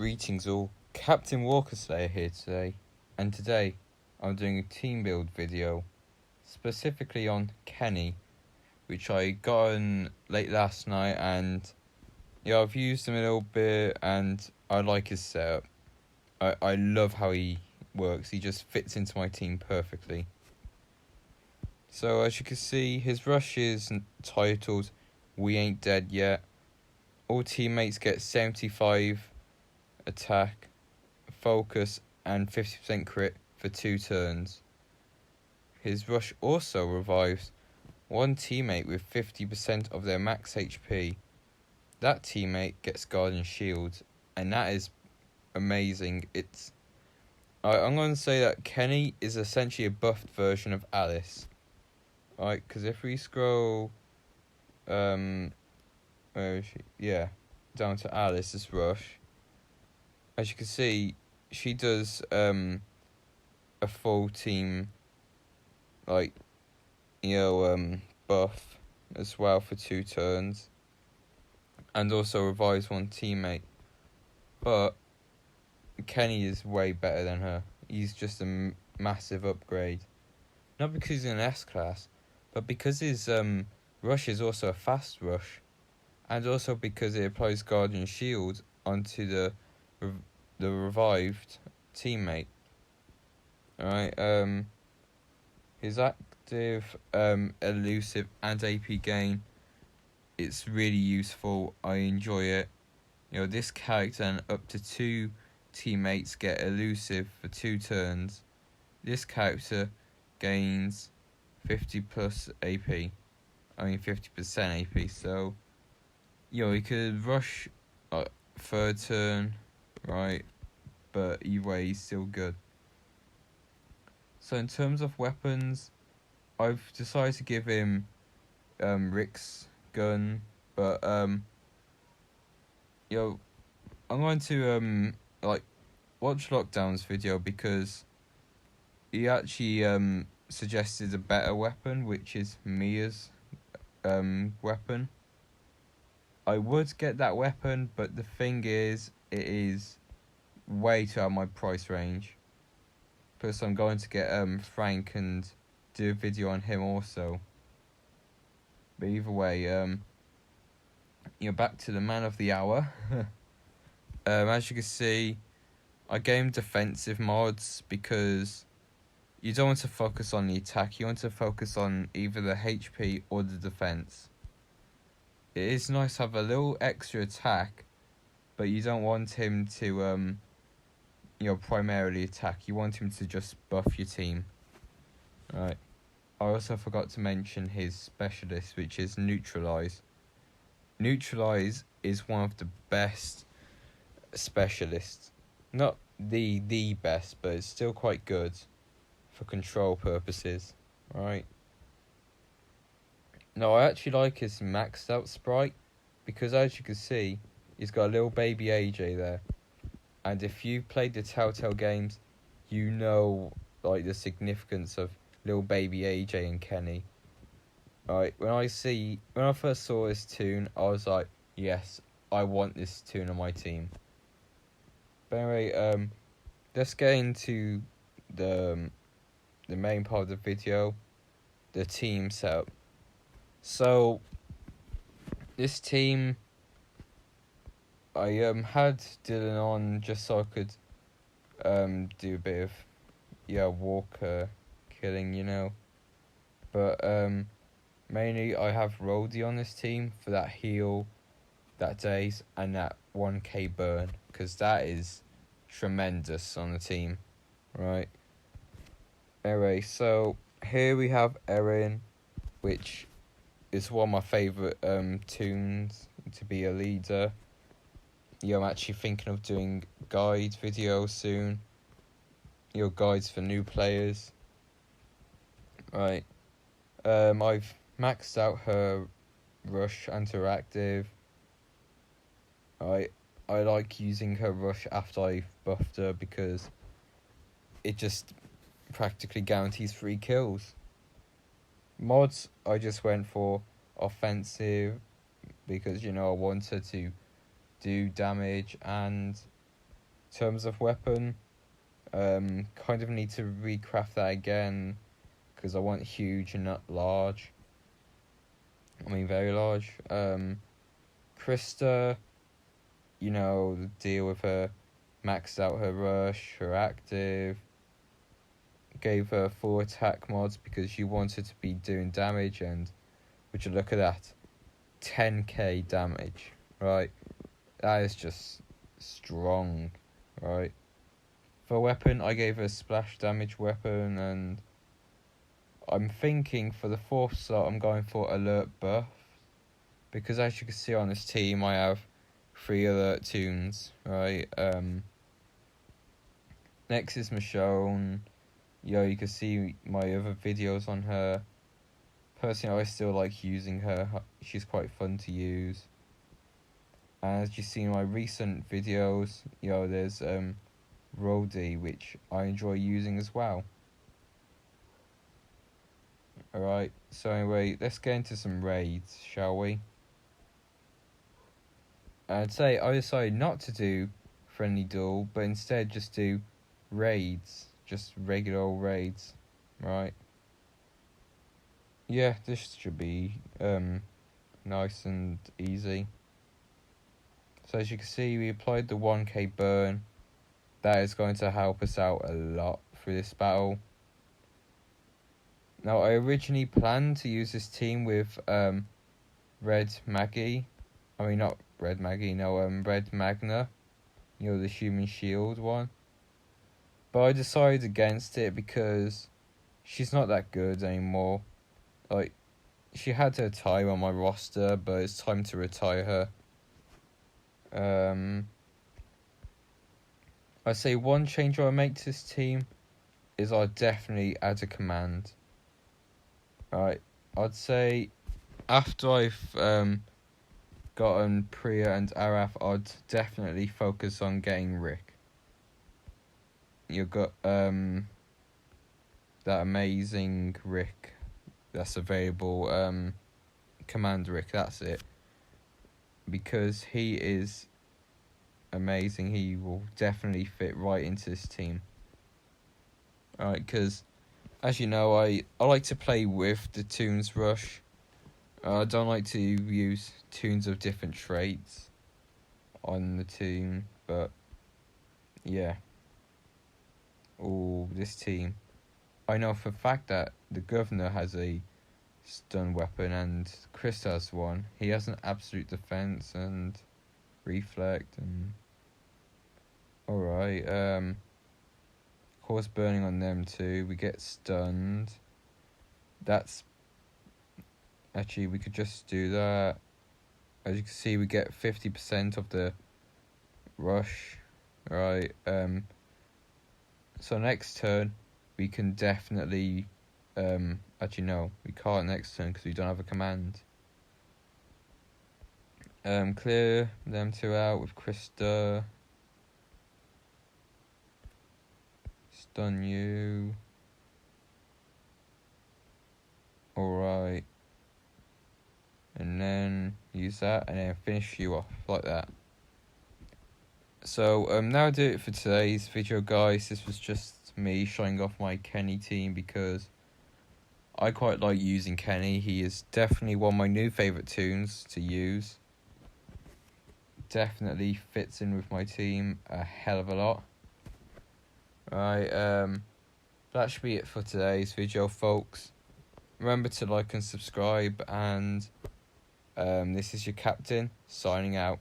Greetings all, Captain Walker Slayer here today, and today I'm doing a team build video, specifically on Kenny, which I got on late last night, and yeah, I've used him a little bit, and I like his setup. I love how he works, he just fits into my team perfectly. So as you can see, his rush is titled We Ain't Dead Yet. All teammates get 75 attack, focus and 50% crit for 2 turns. His rush also revives one teammate with 50% of their max HP. That teammate gets Guardian Shield, and that is amazing. I'm going to say that Kenny is essentially a buffed version of Alice. Right, because if we scroll where is she? Yeah, down to Alice's rush, as you can see, she does a full team buff as well for 2 turns, and also revives one teammate. But Kenny is way better than her. He's just a massive upgrade, not because he's an S class, but because his rush is also a fast rush, and also because it applies Guardian Shield onto the revived teammate. Alright, his active, elusive and AP gain, it's really useful. I enjoy it. You know, this character and up to 2 teammates get elusive for 2 turns. This character gains 50 plus AP. 50% AP. So, you know, he could rush 3rd turn, right? But either way, he's still good. So in terms of weapons, I've decided to give him Rick's gun, but I'm going to watch Lockdown's video, because he actually suggested a better weapon, which is Mia's weapon. I would get that weapon, but the thing is, it is way too out of my price range. Plus, I'm going to get Frank and do a video on him also. But either way, back to the man of the hour. As you can see, I gave him defensive mods because you don't want to focus on the attack. You want to focus on either the HP or the defense. It is nice to have a little extra attack, but you don't want him to primarily attack. You want him to just buff your team. Right. I also forgot to mention his specialist, which is Neutralize. Neutralize is one of the best specialists. Not the best, but it's still quite good for control purposes. Right. No, I actually like his maxed out sprite, because as you can see, he's got a little baby AJ there. And if you've played the Telltale games, you know the significance of little baby AJ and Kenny. Right, when I first saw this toon, I was like, yes, I want this toon on my team. But anyway, let's get into the main part of the video, the team setup. So this team, I had Dylan on just so I could do a bit of Walker killing, but mainly I have Rhodey on this team for that heal, that daze, and that 1k burn, because that is tremendous on the team, right? Anyway, so here we have Erin, which is one of my favourite toons to be a leader. I'm actually thinking of doing guide videos soon. Guides for new players. Right. I've maxed out her rush interactive. I like using her rush after I've buffed her, because it just practically guarantees 3 kills. Mods, I just went for offensive, because I wanted to do damage, and In terms of weapon, kind of need to recraft that again because I want huge and not large. I mean very large. Krista, you know, the deal with her, maxed out her rush, her active, gave her 4 attack mods because she wanted to be doing damage, and would you look at that, 10k damage, right? That is just strong, right? For weapon, I gave her a splash damage weapon, and I'm thinking for the 4th slot I'm going for alert buff, because as you can see on this team I have 3 alert tunes, right? Next is Michonne. You can see my other videos on her. Personally, I still like using her. She's quite fun to use. As you see in my recent videos, there's Rhodey, which I enjoy using as well. Alright, so anyway, let's get into some raids, shall we? I'd say I decided not to do friendly duel, but instead just do raids, just regular old raids, right? Yeah, this should be nice and easy. So as you can see, we applied the 1k burn. That is going to help us out a lot through this battle. Now, I originally planned to use this team with Red Maggie. I mean, not Red Maggie, no, Red Magna. The human shield one. But I decided against it because she's not that good anymore. Like, she had her time on my roster, but it's time to retire her. I'd say one change I make to this team is I'd definitely add a command. Right, I'd say after I've gotten Priya and Araf, I'd definitely focus on getting Rick. You've got that amazing Rick that's available, Command Rick, that's it. Because he is amazing, he will definitely fit right into this team. Alright, because as you know, I like to play with the Toons Rush. I don't like to use tunes of different traits on the tune, but yeah. Oh, this team. I know for a fact that the Governor has a stun weapon and Chris has one. He has an absolute defense and reflect and alright, of course burning on them too. We get stunned. That's actually, we could just do that. As you can see, we get 50% of the rush, right? So next turn, we can definitely, actually no, we can't next turn because we don't have a command. Clear them 2 out with Krista. Stun you. Alright. And then use that and then finish you off like that. So now I do it for today's video, guys. This was just me showing off my Kenny team because I quite like using Kenny. He is definitely one of my new favourite tunes to use. Definitely fits in with my team a hell of a lot. Right, that should be it for today's video, folks. Remember to like and subscribe, and this is your captain signing out.